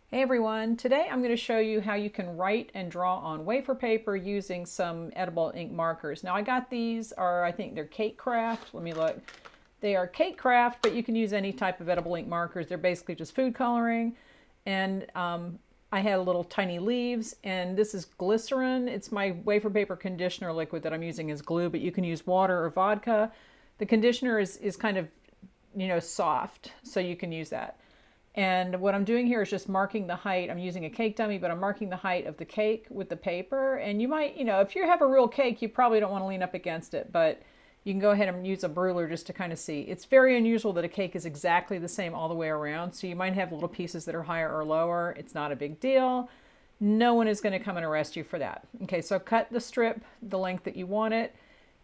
Hey everyone, today I'm going to show you how you can write and draw on wafer paper using some edible ink markers. Now I got these I think they're Cake Craft. Let me look. They are Cake Craft, but you can use any type of edible ink markers. They're basically just food coloring. And I had little tiny leaves, and this is glycerin. It's my wafer paper conditioner liquid that I'm using as glue, but you can use water or vodka. The conditioner is kind of, soft, so you can use that. And what I'm doing here is just marking the height. I'm using a cake dummy, but I'm marking the height of the cake with the paper. And you might, if you have a real cake, you probably don't want to lean up against it, but you can go ahead and use a ruler just to kind of see. It's very unusual that a cake is exactly the same all the way around. So you might have little pieces that are higher or lower. It's not a big deal. No one is going to come and arrest you for that. Okay, so cut the strip the length that you want it.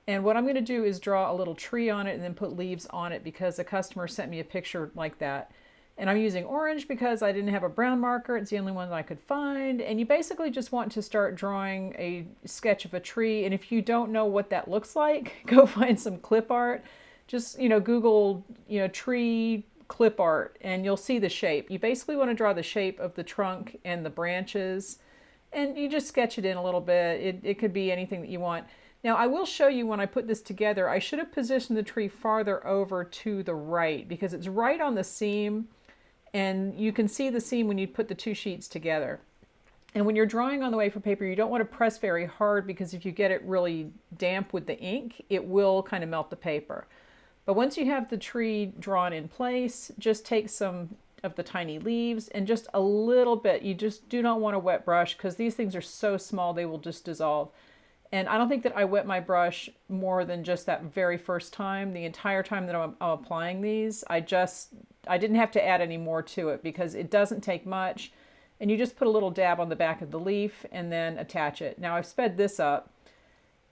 And what I'm going to do is draw a little tree on it and then put leaves on it because a customer sent me a picture like that. And I'm using orange because I didn't have a brown marker. It's the only one that I could find. And you basically just want to start drawing a sketch of a tree. And if you don't know what that looks like, go find some clip art. Just, Google, tree clip art, and you'll see the shape. You basically want to draw the shape of the trunk and the branches. And you just sketch it in a little bit. It could be anything that you want. Now I will show you when I put this together, I should have positioned the tree farther over to the right because it's right on the seam. And you can see the seam when you put the two sheets together. And when you're drawing on the wafer paper, you don't want to press very hard because if you get it really damp with the ink, it will kind of melt the paper. But once you have the tree drawn in place, just take some of the tiny leaves and just a little bit. You just do not want a wet brush because these things are so small they will just dissolve. And I don't think that I wet my brush more than just that very first time. The entire time that I'm applying these, I didn't have to add any more to it because it doesn't take much. And you just put a little dab on the back of the leaf and then attach it. Now I've sped this up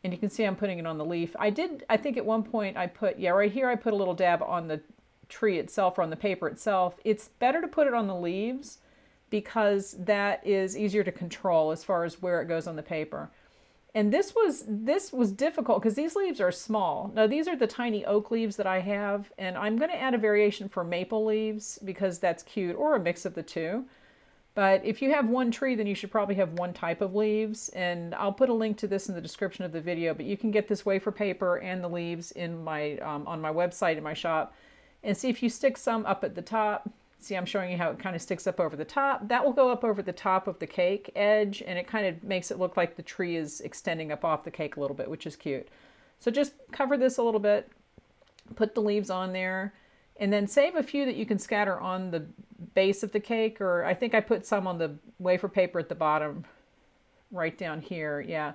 and you can see I'm putting it on the leaf. I think at one point I put, right here I put a little dab on the tree itself or on the paper itself. It's better to put it on the leaves because that is easier to control as far as where it goes on the paper. And this was difficult because these leaves are small. Now these are the tiny oak leaves that I have, and I'm going to add a variation for maple leaves because that's cute, or a mix of the two. But if you have one tree, then you should probably have one type of leaves, and I'll put a link to this in the description of the video, but you can get this wafer paper and the leaves in my on my website in my shop. And see if you stick some up at the top. See, I'm showing you how it kind of sticks up over the top. That will go up over the top of the cake edge, and it kind of makes it look like the tree is extending up off the cake a little bit, which is cute. So just cover this a little bit, put the leaves on there, and then save a few that you can scatter on the base of the cake, or I think I put some on the wafer paper at the bottom, right down here, yeah.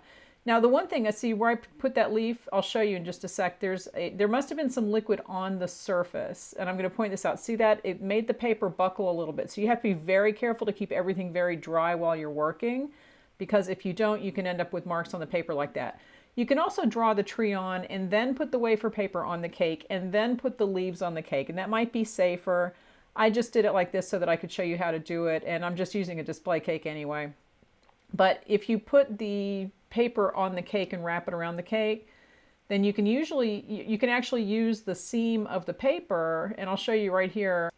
Now the one thing I see where I put that leaf, I'll show you in just a sec, there must have been some liquid on the surface, and I'm going to point this out. See that? It made the paper buckle a little bit, so you have to be very careful to keep everything very dry while you're working, because if you don't, you can end up with marks on the paper like that. You can also draw the tree on and then put the wafer paper on the cake and then put the leaves on the cake, and that might be safer. I just did it like this so that I could show you how to do it, and I'm just using a display cake anyway. But if you put the paper on the cake and wrap it around the cake, then you can actually use the seam of the paper, and I'll show you right here.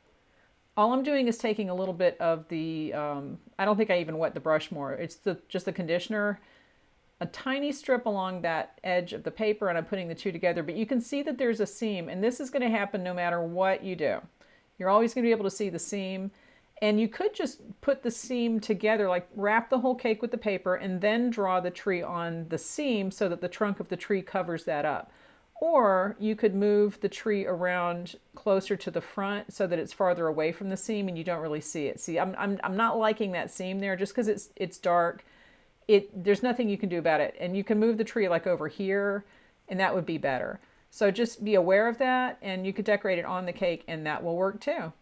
All I'm doing is taking a little bit of the, I don't think I even wet the brush more. It's just the conditioner, a tiny strip along that edge of the paper, and I'm putting the two together. But you can see that there's a seam, and this is going to happen no matter what you do. You're always going to be able to see the seam. And you could just put the seam together, like wrap the whole cake with the paper and then draw the tree on the seam so that the trunk of the tree covers that up. Or you could move the tree around closer to the front so that it's farther away from the seam and you don't really see it. See, I'm not liking that seam there just because it's dark. There's nothing you can do about it. And you can move the tree like over here, and that would be better. So just be aware of that, and you could decorate it on the cake and that will work too.